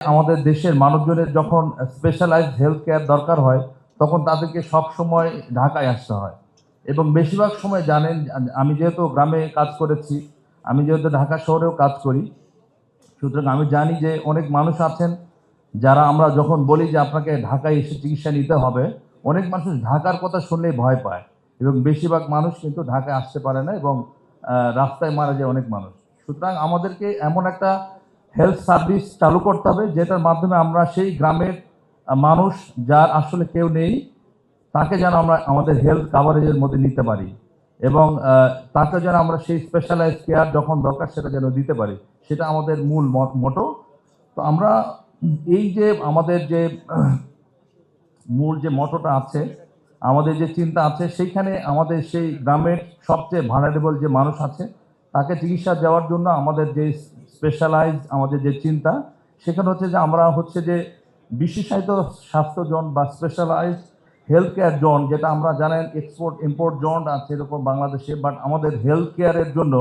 আমাদের দেশের মানুষজনের যখন স্পেশালাইজড হেলথ কেয়ার দরকার হয় তখন তাদেরকে সব সময় ঢাকায় আসতে হয় এবং বেশিরভাগ সময় জানেন আমি যেহেতু গ্রামে কাজ করেছি, আমি যেহেতু ঢাকা শহরেও কাজ করি, সুতরাং আমি জানি যে অনেক মানুষ আছেন যারা আমরা যখন বলি যে আপনাকে ঢাকায় এসে চিকিৎসা নিতে হবে, অনেক মানুষ ঢাকার কথা শুনলেই ভয় পায় এবং বেশিরভাগ মানুষ কিন্তু ঢাকায় আসতে পারে না এবং রাস্তায় মারা যায় অনেক মানুষ। সুতরাং আমাদেরকে এমন একটা হেলথ সার্ভিস চালু করতে হবে যেটার মাধ্যমে আমরা সেই গ্রামের মানুষ যার আসলে কেউ নেই তাকে যেন আমরা আমাদের হেলথ কাভারেজের মধ্যে নিতে পারি এবং তাকে যেন আমরা সেই স্পেশালাইজ কেয়ার যখন দরকার সেটা যেন দিতে পারি, সেটা আমাদের মূল মোটো। তো আমরা এই যে আমাদের যে মূল যে মোটোটা আছে, আমাদের যে চিন্তা আছে, সেইখানে আমাদের সেই গ্রামের সবচেয়ে ভানারেবল যে মানুষ আছে তাকে চিকিৎসা দেওয়ার জন্য আমাদের যে স্পেশালাইজ আমাদের যে চিন্তা, সেখানে হচ্ছে যে আমরা হচ্ছে যে বিশেষায়িত স্বাস্থ্য জোন বা স্পেশালাইজ হেলথ কেয়ার জোন, যেটা আমরা জানেন এক্সপোর্ট ইম্পোর্ট জোন আছে এরকম বাংলাদেশে, বাট আমাদের হেলথ কেয়ারের জন্য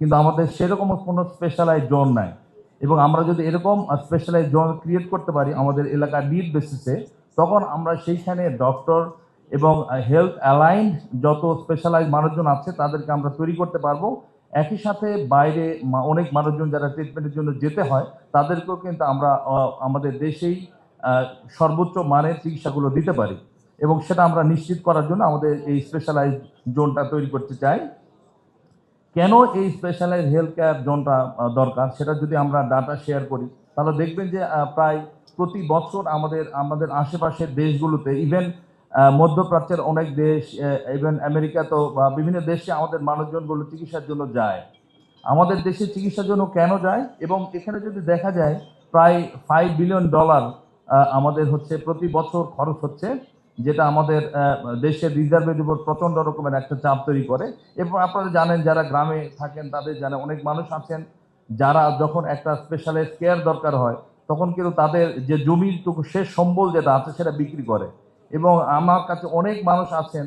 কিন্তু আমাদের সেরকম কোনো স্পেশালাইজ জোন নাই। এবং আমরা যদি এরকম স্পেশালাইজ জোন ক্রিয়েট করতে পারি আমাদের এলাকার নিড বেসিসে, তখন আমরা সেইখানে ডক্টর এবং হেলথ অ্যালাইন্ড যত স্পেশালাইজ মানুষজন আছে তাদেরকে আমরা তৈরি করতে পারবো। একই সাথে বাইরে অনেক মানুষজন যারা ট্রিটমেন্টের জন্য যেতে হয় তাদেরকেও কিন্তু আমরা আমাদের দেশেই সর্বোচ্চ মানের চিকিৎসাগুলো দিতে পারি এবং সেটা আমরা নিশ্চিত করার জন্য আমাদের এই স্পেশালাইজ জোনটা তৈরি করতে চাই। কেন এই স্পেশালাইজ হেলথ কেয়ার জোনটা দরকার সেটা যদি আমরা ডাটা শেয়ার করি তাহলে দেখবেন যে প্রায় প্রতি বছর আমাদের আমাদের আশেপাশের দেশগুলোতে, ইভেন মধ্যপ্রাচ্যের অনেক দেশ, ইভেন আমেরিকাতেও বা বিভিন্ন দেশে আমাদের মানুষজনগুলো চিকিৎসার জন্য যায়। আমাদের দেশে চিকিৎসার জন্য কেন যায় এবং এখানে যদি দেখা যায় প্রায় $5 বিলিয়ন আমাদের হচ্ছে প্রতি বছর খরচ হচ্ছে, যেটা আমাদের দেশের রিজার্ভের উপর প্রচণ্ড রকমের একটা চাপ তৈরি করে। এবং আপনারা জানেন যারা গ্রামে থাকেন তাদের জানে অনেক মানুষ আছেন যারা যখন একটা স্পেশালাইজ কেয়ার দরকার হয় তখন কিন্তু তাদের যে জমিটুকু শেষ সম্বল যেটা আছে সেটা বিক্রি করে। এবং আমার কাছে অনেক মানুষ আছেন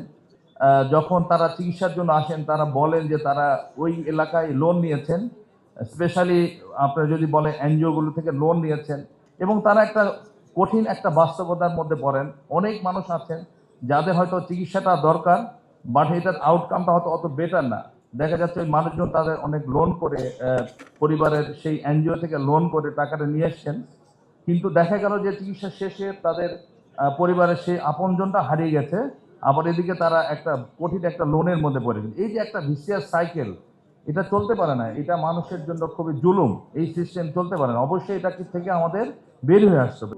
যখন তারা চিকিৎসার জন্য আসেন তারা বলেন যে তারা ওই এলাকায় লোন নিয়েছেন, স্পেশালি আপনারা যদি বলেন এনজিওগুলো থেকে লোন নিয়েছেন এবং তারা একটা কঠিন একটা বাস্তবতার মধ্যে পড়েন। অনেক মানুষ আছেন যাদের হয়তো চিকিৎসাটা দরকার, বাট এটার আউটকামটা হয়তো অত বেটার না। দেখা যাচ্ছে ওই মানুষজন তাদের অনেক লোন করে পরিবারের সেই এনজিও থেকে লোন করে টাকাটা নিয়ে এসছেন, কিন্তু দেখা গেল যে চিকিৎসা শেষে তাদের পরিবারের সেই আপনজনটা হারিয়ে গেছে, আবার এদিকে তারা একটা কঠিন একটা লোনের মধ্যে পড়ে গেছে। এই যে একটা ভিসিয়াস সাইকেল, এটা চলতে পারে না, এটা মানুষের জন্য খুবই জুলুম। এই সিস্টেম চলতে পারে না, অবশ্যই এটা থেকে আমাদের বের হয়ে আসতে হবে।